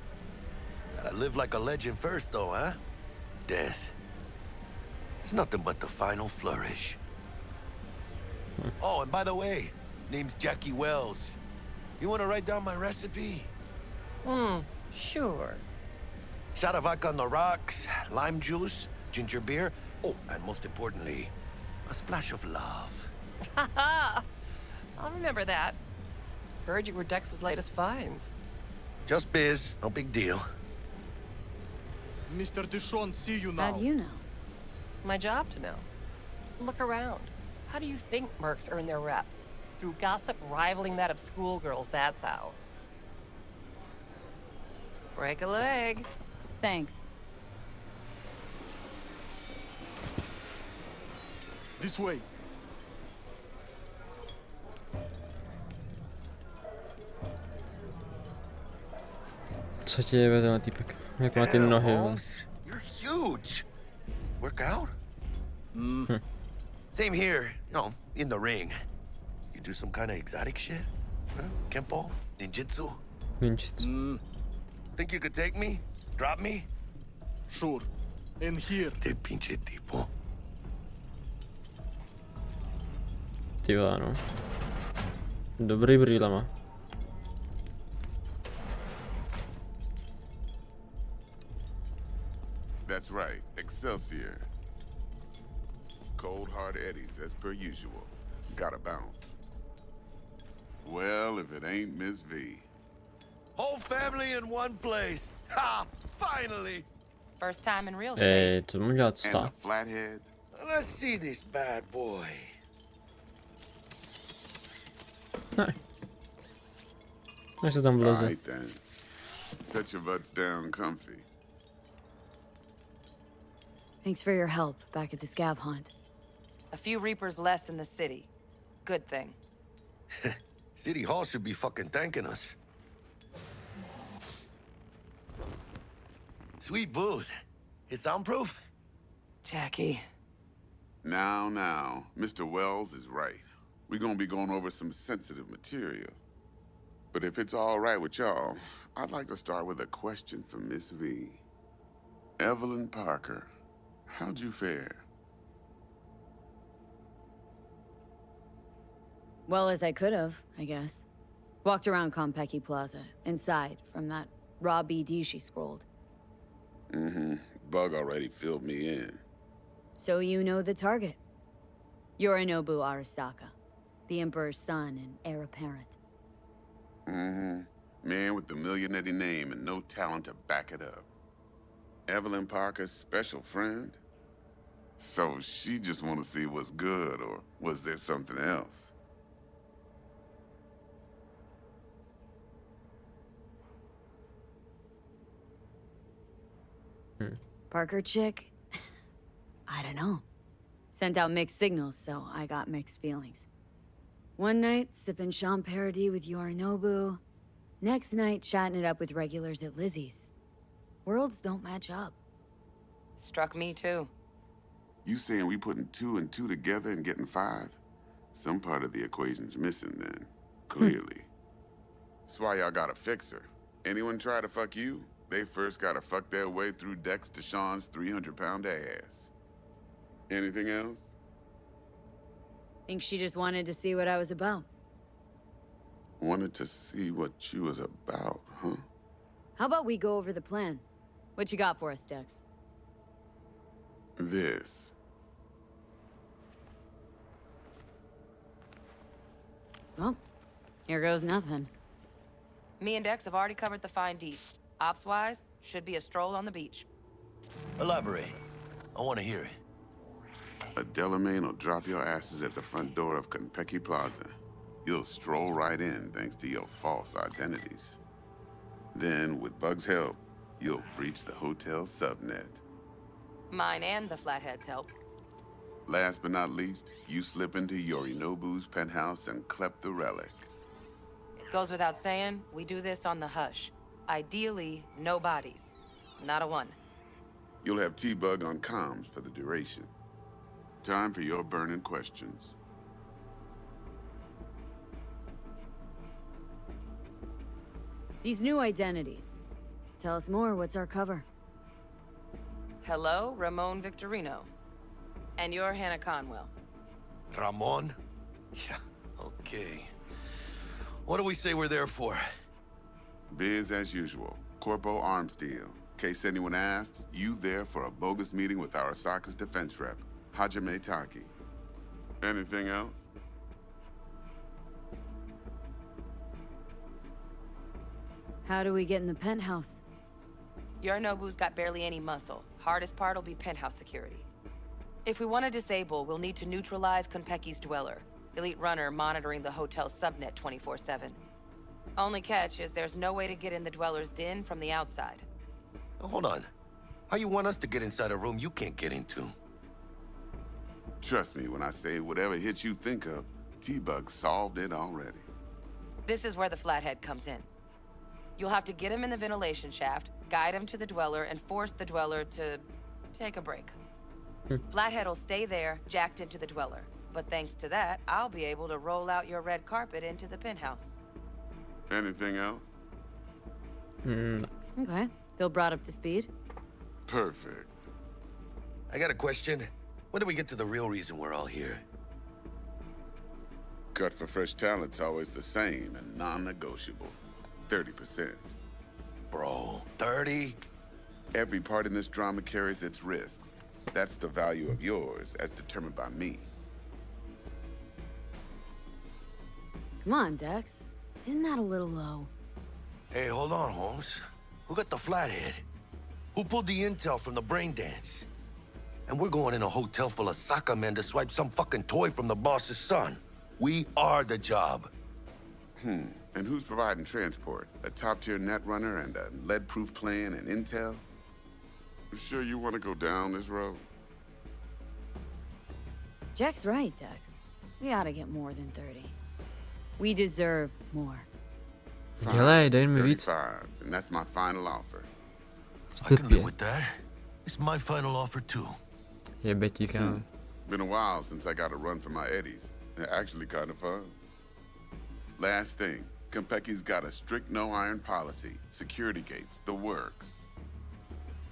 Gotta live like a legend first, though, huh? Death. It's nothing but the final flourish. Oh, and by the way, name's Jackie Wells. You wanna write down my recipe? Sure. Shot of vodka on the rocks, lime juice, ginger beer. Oh, and most importantly, a splash of love. Haha! I'll remember that. Heard you were Dex's latest finds. Just biz, no big deal. Mr. Dishon, see you now. How do you know? My job to know. Look around. How do you think mercs earn their reps? Through gossip rivaling that of schoolgirls, that's how. Break a leg. Thanks. This way. Co ti je tenhle týpek? Jak má ty Damn, nohy? Holmes, you're huge. Work out? Same here, you know, in the ring. You do some kind of exotic shit? Huh? Kempo? Ninjutsu? Ninjutsu. Think you could take me? Drop me? Sure. In here. Este pinche tipo. Ty vole, no. Dobrý brýle má. That's right, Excelsior. Cold hard eddies, as per usual. Gotta bounce. Well, if it ain't Miss V. Whole family in one place. Ha! Finally! First time in real Ej, space. to mu dělat And a stav. flathead. Let's see this bad boy. Ne. Než se tam vleze. Alright then. Set your butts down comfy. Thanks for your help back at the scav hunt. A few Reapers less in the city. Good thing. City Hall should be fucking thanking us. Sweet booth. It's soundproof? Jackie. Now, Mr. Wells is right. We're gonna be going over some sensitive material. But if it's all right with y'all, I'd like to start with a question for Miss V. Evelyn Parker, how'd you fare? Well as I could have, I guess. Walked around Konpeki Plaza, inside, from that raw BD she scrolled. Bug already filled me in. So you know the target. Yorinobu Arasaka, the Emperor's son and heir apparent. Man with the millionaire name and no talent to back it up. Evelyn Parker's special friend? So she just want to see what's good, or was there something else? Parker chick? I don't know. Sent out mixed signals, so I got mixed feelings. One night, sipping Champaradis with Yorinobu. Next night, chatting it up with regulars at Lizzie's. Worlds don't match up. Struck me too. You saying we putting 2 and 2 together and getting 5? Some part of the equation's missing then, clearly. That's why y'all got a fixer. Anyone try to fuck you, they first gotta fuck their way through Dex to Sean's 300-pound ass. Anything else? Think she just wanted to see what I was about. Wanted to see what you was about, huh? How about we go over the plan? What you got for us, Dex? This. Well, here goes nothing. Me and Dex have already covered the fine deets. Ops-wise, should be a stroll on the beach. Elaborate. I want to hear it. A Delamain will drop your asses at the front door of Konpeki Plaza. You'll stroll right in thanks to your false identities. Then, with Bug's help, you'll breach the hotel subnet. Mine and the Flatheads help. Last but not least, you slip into Yorinobu's penthouse and clep the relic. Goes without saying, we do this on the hush. Ideally, no bodies. Not a one. You'll have T-Bug on comms for the duration. Time for your burning questions. These new identities. Tell us more, what's our cover? Hello, Ramon Victorino. And you're Hannah Conwell. Ramon? Yeah, okay. What do we say we're there for? Biz as usual. Corpo arms deal. In case anyone asks, you there for a bogus meeting with Arasaka's defense rep, Hajime Taki. Anything else? How do we get in the penthouse? Yorinobu's got barely any muscle. Hardest part will be penthouse security. If we want to disable, we'll need to neutralize Konpeki's dweller. Elite runner monitoring the hotel's subnet 24/7. Only catch is there's no way to get in the dweller's den from the outside. Hold on. How you want us to get inside a room you can't get into? Trust me when I say whatever hit you think of, T-Bug solved it already. This is where the Flathead comes in. You'll have to get him in the ventilation shaft, guide him to the dweller, and force the dweller to take a break. Flathead will stay there, jacked into the dweller. But thanks to that, I'll be able to roll out your red carpet into the penthouse. Anything else? Okay. Feel brought up to speed? Perfect. I got a question. When do we get to the real reason we're all here? Cut for fresh talent's always the same and non-negotiable. 30%. Bro, 30? Every part in this drama carries its risks. That's the value of yours, as determined by me. Come on, Dex. Isn't that a little low? Hey, hold on, Holmes. Who got the Flathead? Who pulled the intel from the brain dance? And we're going in a hotel full of soccer men to swipe some fucking toy from the boss's son. We are the job. And who's providing transport? A top-tier net runner and a lead-proof plan and intel? You sure you want to go down this road? Jack's right, Dex. We ought to get more than 30. We deserve more. Dělej, dej mi víc. 35, and that's my final offer. I can live with that. It's my final offer too. Jebe ti, kámo. Been a while since I got a run for my eddies. They're actually kind of fun. Last thing, Konpeki's got a strict no-iron policy, security gates, the works.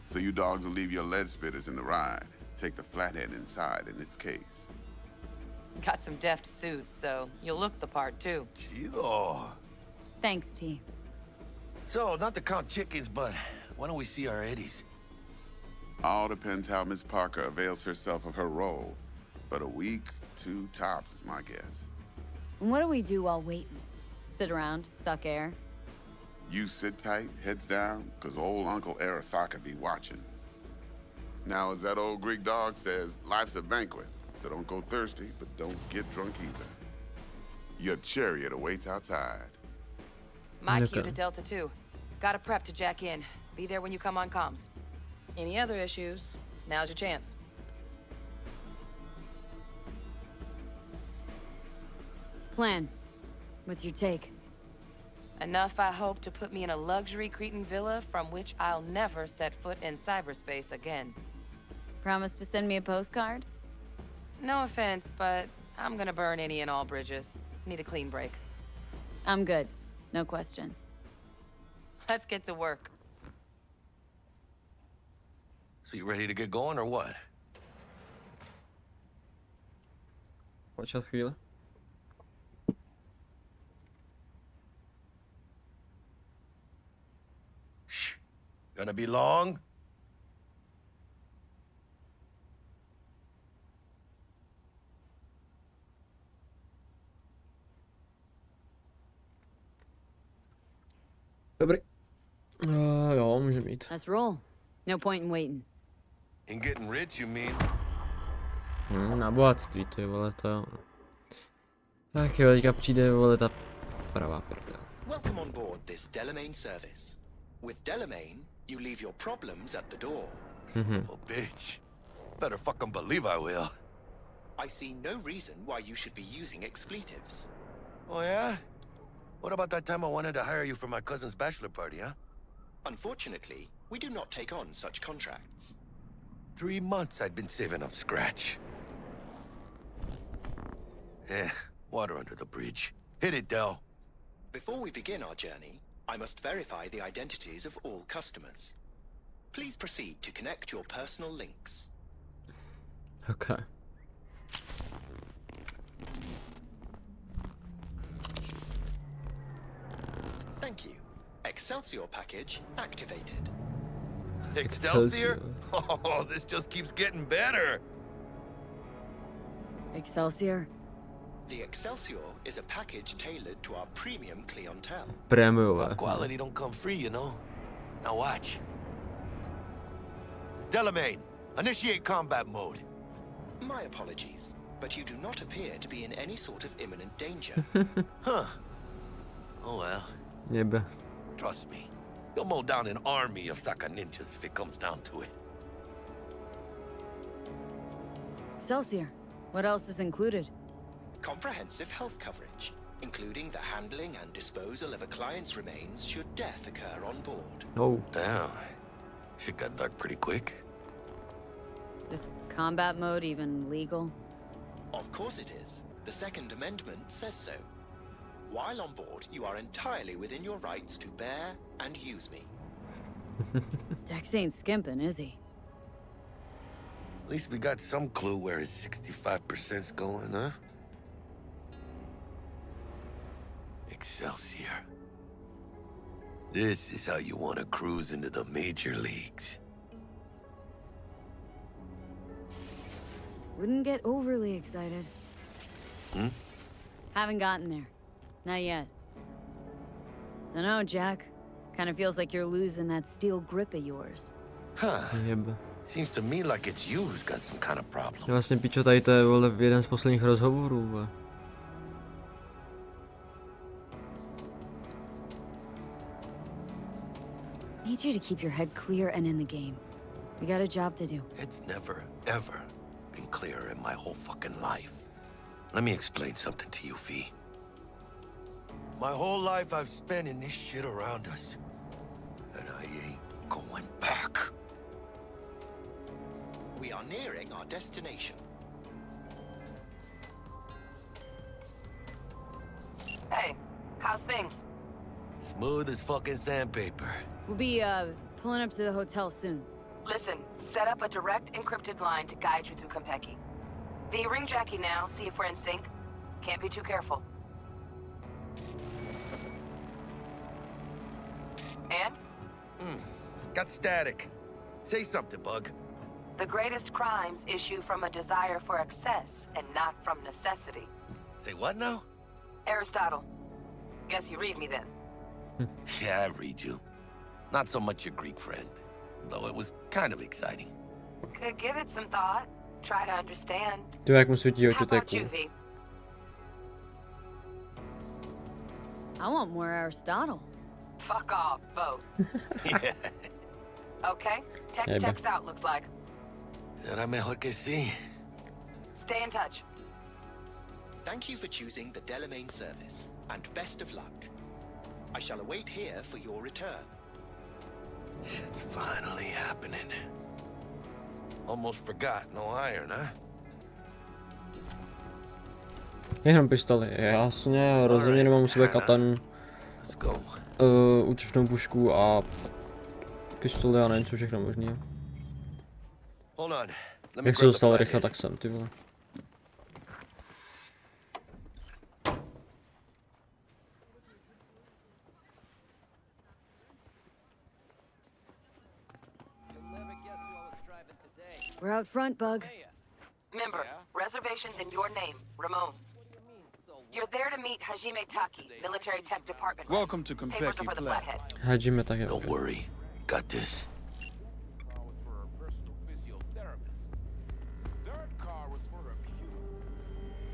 So you dogs will leave your lead spitters in the ride. Take the Flathead inside in its case. Got some deft suits, so you'll look the part too. Chido. Thanks, T. So, not to count chickens, but why don't we see our eddies? All depends how Miss Parker avails herself of her role. But a week, 2 tops is my guess. And what do we do while waiting? Sit around, suck air? You sit tight, heads down, cause old Uncle Arasaka be watching. Now, as that old Greek dog says, life's a banquet, so don't go thirsty, but don't get drunk either. Your chariot awaits outside. My cue to Delta 2. Gotta prep to jack in. Be there when you come on comms. Any other issues, now's your chance. Plan. What's your take? Enough, I hope, to put me in a luxury Cretan villa from which I'll never set foot in cyberspace again. Promise to send me a postcard? No offense, but I'm gonna burn any and all bridges. Need a clean break. I'm good. No questions. Let's get to work. So you ready to get going or what? Počkat chvíli. Gonna be long? Dobrý. Jo, může mít. Let's roll. No point in waiting. In getting rich, you mean? Na bohatství, ty vole, to jo. Tak jo, teďka přijde, vole, ta pravá prdel. Welcome on board this Delamain service. With Delamain, you leave your problems at the door. Oh, bitch. Better fucking believe I will. I see no reason why you should be using expletives. Oh, yeah? What about that time I wanted to hire you for my cousin's bachelor party, huh? Unfortunately, we do not take on such contracts. 3 months I'd been saving up scratch. Water under the bridge. Hit it, Del. Before we begin our journey, I must verify the identities of all customers. Please proceed to connect your personal links. Okay. Thank you. Excelsior package activated. Excelsior? Oh, this just keeps getting better. Excelsior? The Excelsior is a package tailored to our premium clientele. Prémiové. Quality don't come free, you know. Now watch. Delamain, initiate combat mode. My apologies, but you do not appear to be in any sort of imminent danger. Huh. Oh well. Jebe. Trust me. You'll mow down an army of Saka ninjas if it comes down to it. Excelsior. What else is included? Comprehensive health coverage, including the handling and disposal of a client's remains should death occur on board. Oh. Damn. Shit got dark pretty quick. Is combat mode even legal? Of course it is. The Second Amendment says so. While on board, you are entirely within your rights to bear and use me. Dex ain't skimping, is he? At least we got some clue where his 65%'s going, huh? Excelsior. This is how you want to cruise into the major leagues. Wouldn't get overly excited. Hmm? Haven't gotten there. Not yet. Dunno, Jack. Kinda feels like you're losing that steel grip of yours. Huh. Jebe. Seems to me like it's you who's got some kind of problem. Vlastně pičo, tady to je, vole, jeden z posledních rozhovorů, vole. Need you to keep your head clear and in the game. We got a job to do. It's never, ever been clearer in my whole fucking life. Let me explain something to you, V. My whole life I've spent in this shit around us. And I ain't going back. We are nearing our destination. Hey, how's things? Smooth as fucking sandpaper. We'll be, pulling up to the hotel soon. Listen, set up a direct encrypted line to guide you through Konpeki. V, ring Jackie now, see if we're in sync. Can't be too careful. And? Got static. Say something, Bug. The greatest crimes issue from a desire for excess and not from necessity. Say what now? Aristotle. Guess you read me then. Yeah, I read you. Not so much your Greek friend, though it was kind of exciting. Could give it some thought. Try to understand. To jak mu svítí oči, How to je about you, cool. V? I want more Aristotle. Fuck off, both. Yeah. Okay, tech Hey, checks out, looks like. Será mejor que sí. Stay in touch. Thank you for choosing the Delamain service, and best of luck. I shall await here for your return. Shit's finally happening. Almost forgot, no iron, huh? Jenom pistoli, jasně, rozhodně nemám u sebe katan, útočnou pušku a pistoli a nevím co všechno možný. Jak se dostal rychle, tak jsem, ty vole. We're out front, Bug. Member, reservations in your name, Ramon. You're there to meet Hajime Taki, military tech department. Welcome to Papers are Konpeki, for the Plan. flathead. Hajime Taki. Don't worry, got this.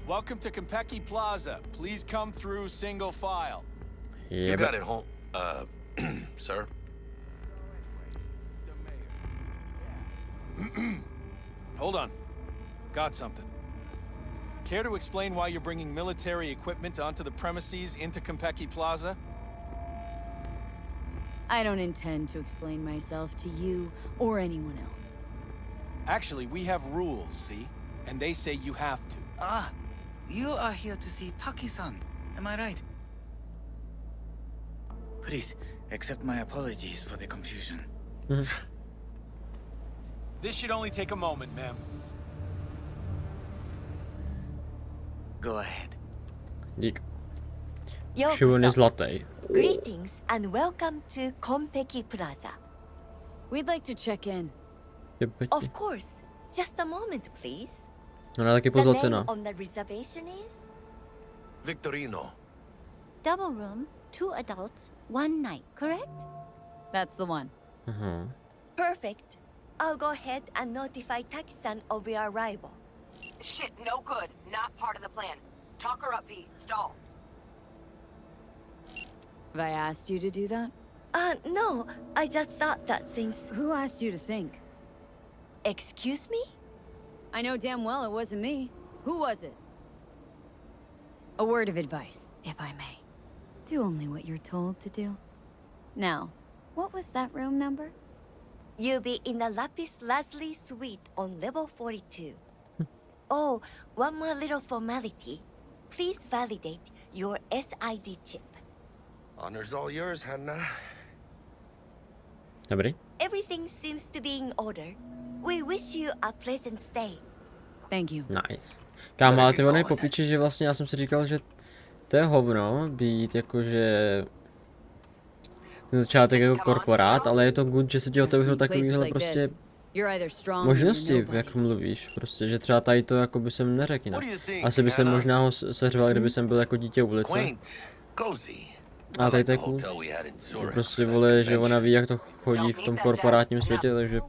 Welcome to Konpeki Plaza. Please come through single file. You got it home, sir. Hold on. Got something. Care to explain why you're bringing military equipment onto the premises into Konpeki Plaza? I don't intend to explain myself to you or anyone else. Actually, we have rules, see? And they say you have to. Ah, you are here to see Taki-san, am I right? Please, accept my apologies for the confusion. This should only take a moment, ma'am. Go ahead. Dík. Šivon je zlatý. Greetings and welcome to Konpeki Plaza. We'd like to check in. Of course. Just a moment, please. Ona taky The pozlacená. name on the reservation is? Victorino. Double room, 2 adults, 1 night, correct? That's the one. Perfect. I'll go ahead and notify Taki-san of your arrival. Shit, no good. Not part of the plan. Talk her up, V. Stall. Have I asked you to do that? No. I just thought that since... Who asked you to think? Excuse me? I know damn well it wasn't me. Who was it? A word of advice, if I may. Do only what you're told to do. Now, what was that room number? You'll be in the Lapis Lazuli suite on level 42. Oh, one more little formality. Please validate your SID chip. Honor's all yours, Hannah. Dobrý. Everything seems to be in order. We wish you a pleasant stay. Thank you. Nice. Kámo, ale ty ono je popíče, že vlastně já jsem si říkal, že to je hovno být jakože ten začátek jako korporát, ale je to good, že se ti otevřou takovýhle prostě možnosti, jak mluvíš, prostě, že třeba tady to jako by jsem neřekl jinak. Asi by jsem možná ho seřval, kdyby jsem byl jako dítě u ulice. A tady to je cool. Prostě vole, že ona ví, jak to chodí v tom korporátním světě, takže